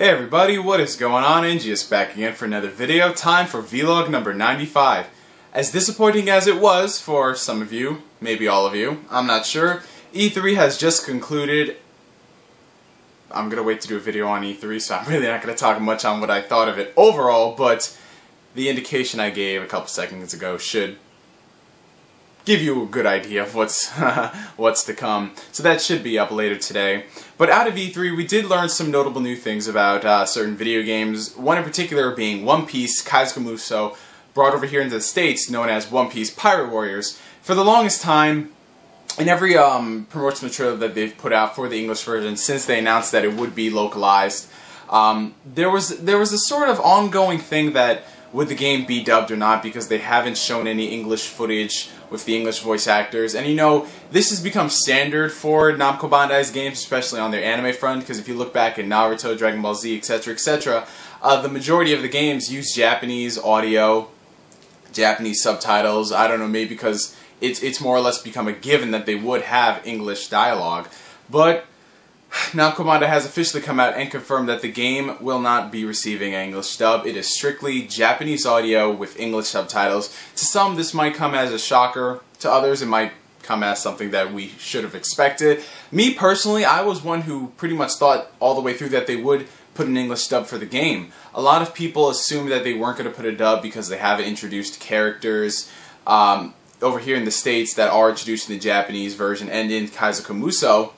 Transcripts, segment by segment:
Hey everybody, what is going on? NGS back again for another video. Time for vlog number 95. As disappointing as it was for some of you, maybe all of you, I'm not sure, E3 has just concluded. I'm going to wait to do a video on E3, so I'm really not going to talk much on what I thought of it overall, but the indication I gave a couple seconds ago should give you a good idea of what's what's to come. So that should be up later today. But out of E3, we did learn some notable new things about certain video games. One in particular being One Piece Kaizoku Musou, brought over here into the States, known as One Piece Pirate Warriors. For the longest time, in every promotional trailer that they've put out for the English version, since they announced that it would be localized, there was a sort of ongoing thing that would the game be dubbed or not, because they haven't shown any English footage with the English voice actors. And you know, this has become standard for Namco Bandai's games, especially on their anime front, because if you look back at Naruto, Dragon Ball Z, etc., etc., the majority of the games use Japanese audio, Japanese subtitles. I don't know, maybe because it's more or less become a given that they would have English dialogue. But Namco Bandai has officially come out and confirmed that the game will not be receiving an English dub. It is strictly Japanese audio with English subtitles. To some, this might come as a shocker. To others, it might come as something that we should have expected. Me personally, I was one who pretty much thought all the way through that they would put an English dub for the game. A lot of people assumed that they weren't going to put a dub because they haven't introduced characters over here in the States that are introduced in the Japanese version and in Kaizoku Musou,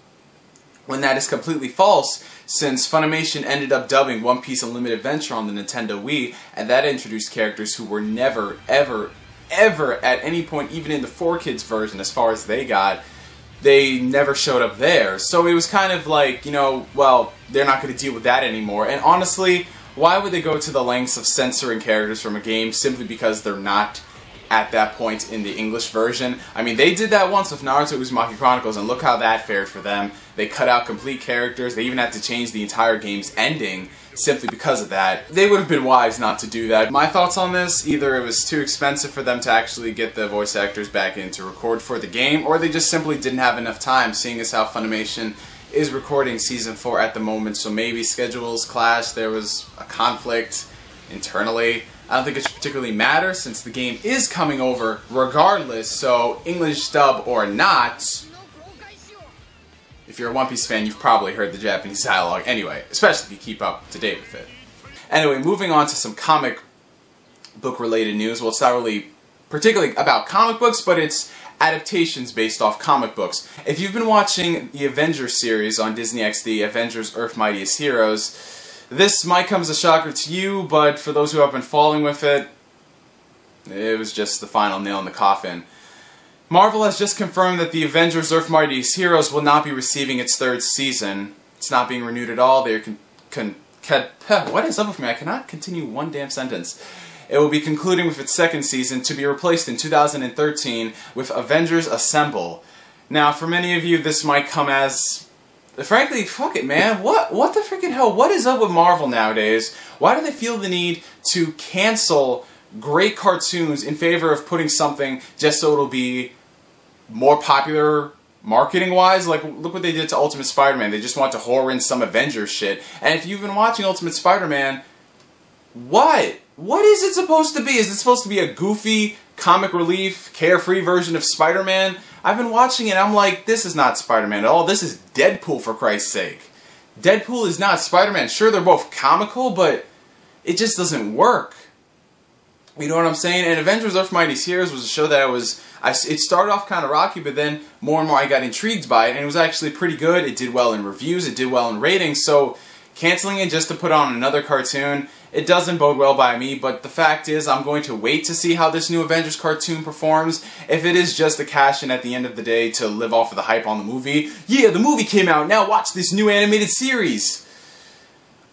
when that is completely false, since Funimation ended up dubbing One Piece Unlimited Adventure on the Nintendo Wii, and that introduced characters who were never, ever, ever at any point, even in the 4Kids version, as far as they got, they never showed up there. So it was kind of like, you know, well, they're not going to deal with that anymore. And honestly, why would they go to the lengths of censoring characters from a game simply because they're not at that point in the English version? I mean, they did that once with Naruto Uzumaki Chronicles, and look how that fared for them. They cut out complete characters. They even had to change the entire game's ending simply because of that. They would have been wise not to do that. My thoughts on this: either it was too expensive for them to actually get the voice actors back in to record for the game, or they just simply didn't have enough time, seeing as how Funimation is recording Season 4 at the moment, so maybe schedules clashed, there was a conflict internally. I don't think it should particularly matter, since the game is coming over regardless, so English dub or not, if you're a One Piece fan, you've probably heard the Japanese dialogue anyway, especially if you keep up to date with it. Anyway, moving on to some comic book related news. Well, it's not really particularly about comic books, but it's adaptations based off comic books. If you've been watching the Avengers series on Disney XD, Avengers Earth Mightiest Heroes, this might come as a shocker to you, but for those who have been following with it, it was just the final nail in the coffin. Marvel has just confirmed that the Avengers Earth Mightiest Heroes will not be receiving its third season. It's not being renewed at all. They're what is up with me? I cannot continue one damn sentence. It will be concluding with its second season, to be replaced in 2013 with Avengers Assemble. Now, for many of you, this might come as, frankly, fuck it, man. What the freaking hell? What is up with Marvel nowadays? Why do they feel the need to cancel great cartoons in favor of putting something just so it'll be more popular marketing-wise? Like, look what they did to Ultimate Spider-Man. They just want to whore in some Avengers shit. And if you've been watching Ultimate Spider-Man, what is it supposed to be? Is it supposed to be a goofy, comic relief, carefree version of Spider-Man? I've been watching it and I'm like, this is not Spider-Man at all. This is Deadpool, for Christ's sake. Deadpool is not Spider-Man. Sure, they're both comical, but it just doesn't work. You know what I'm saying? And Avengers Earth Mightiest Heroes was a show that it started off kind of rocky, but then more and more I got intrigued by it, and it was actually pretty good. It did well in reviews, it did well in ratings, so canceling it just to put on another cartoon, it doesn't bode well by me. But the fact is, I'm going to wait to see how this new Avengers cartoon performs. If it is just a cash-in at the end of the day to live off of the hype on the movie, yeah, the movie came out, now watch this new animated series,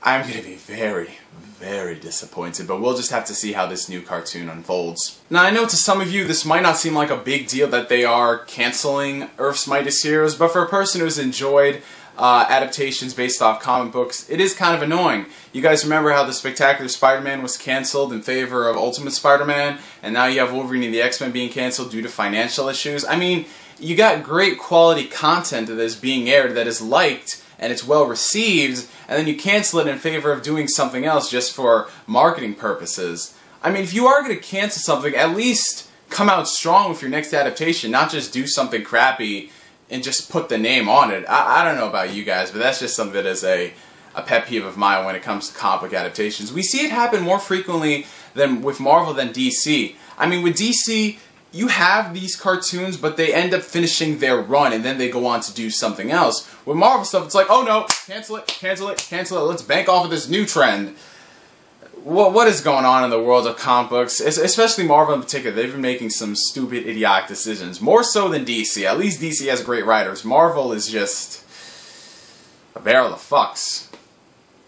I'm going to be very, very disappointed, but we'll just have to see how this new cartoon unfolds. Now, I know to some of you this might not seem like a big deal that they are canceling Earth's Mightiest Heroes, but for a person who's enjoyed adaptations based off comic books, it is kind of annoying. You guys remember how the Spectacular Spider-Man was cancelled in favor of Ultimate Spider-Man, and now you have Wolverine and the X-Men being cancelled due to financial issues? I mean, you got great quality content that is being aired that is liked and it's well received, and then you cancel it in favor of doing something else just for marketing purposes. I mean, if you are going to cancel something, at least come out strong with your next adaptation, not just do something crappy and just put the name on it. I don't know about you guys, but that's just something that is a pet peeve of mine when it comes to comic book adaptations. We see it happen more frequently than with Marvel than DC. I mean, with DC, you have these cartoons, but they end up finishing their run, and then they go on to do something else. With Marvel stuff, it's like, oh no, cancel it, cancel it, cancel it, let's bank off of this new trend. What is going on in the world of comic books, especially Marvel in particular? They've been making some stupid, idiotic decisions, more so than DC. At least DC has great writers. Marvel is just a barrel of fucks.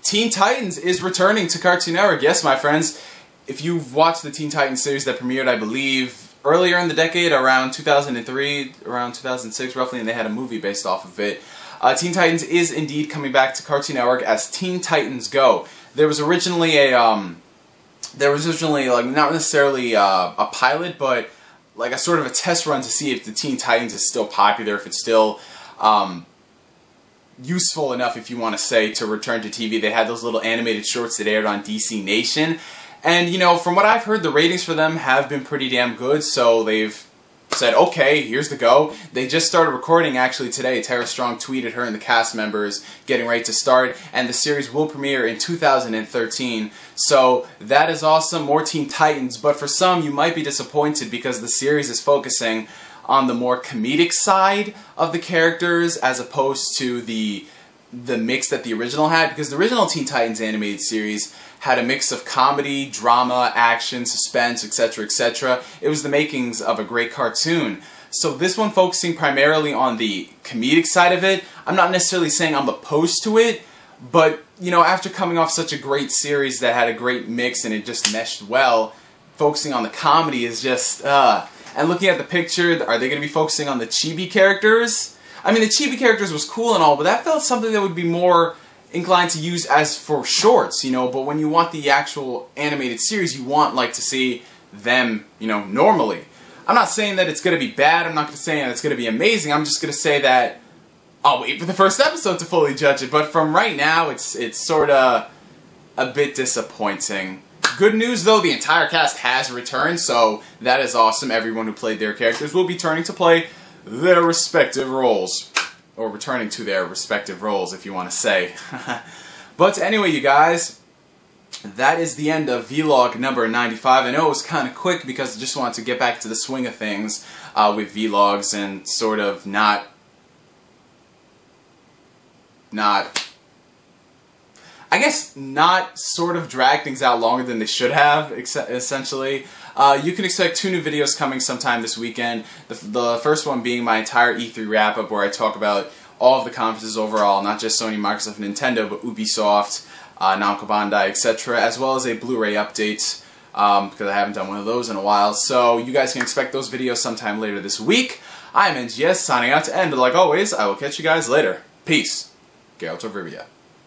Teen Titans is returning to Cartoon Network. Yes, my friends, if you've watched the Teen Titans series that premiered, I believe, earlier in the decade, around 2003, around 2006 roughly, and they had a movie based off of it, Teen Titans is indeed coming back to Cartoon Network as Teen Titans Go. There was originally like not necessarily a pilot, but like a sort of a test run to see if the Teen Titans is still popular, if it's still useful enough, if you want to say, to return to TV. They had those little animated shorts that aired on DC Nation, and you know, from what I've heard, the ratings for them have been pretty damn good. So they've said, okay, here's the go. They just started recording actually today. Tara Strong tweeted her and the cast members getting ready to start, and the series will premiere in 2013. So that is awesome. More Teen Titans, but for some you might be disappointed because the series is focusing on the more comedic side of the characters as opposed to the mix that the original had, because the original Teen Titans animated series had a mix of comedy, drama, action, suspense, etc., etc. It was the makings of a great cartoon. So this one focusing primarily on the comedic side of it. I'm not necessarily saying I'm opposed to it, but you know, after coming off such a great series that had a great mix and it just meshed well, focusing on the comedy is just, and looking at the picture, are they going to be focusing on the chibi characters? I mean, the chibi characters was cool and all, but that felt something that would be more inclined to use as for shorts, you know, but when you want the actual animated series, you want, like, to see them, you know, normally. I'm not saying that it's going to be bad, I'm not going to say that it's going to be amazing, I'm just going to say that I'll wait for the first episode to fully judge it, but from right now, it's sort of a bit disappointing. Good news, though, the entire cast has returned, so that is awesome. Everyone who played their characters will be turning to play their respective roles. Or returning to their respective roles, if you want to say. But anyway, you guys, that is the end of vlog number 95. I know it was kind of quick because I just wanted to get back to the swing of things with vlogs and sort of not I guess not sort of drag things out longer than they should have, essentially. You can expect 2 new videos coming sometime this weekend. The first one being my entire E3 wrap-up, where I talk about all of the conferences overall, not just Sony, Microsoft, and Nintendo, but Ubisoft, Namco Bandai, etc., as well as a Blu-ray update, because I haven't done one of those in a while. So you guys can expect those videos sometime later this week. I'm NGS, signing out, and like always, I will catch you guys later. Peace. Geralt of Rivia.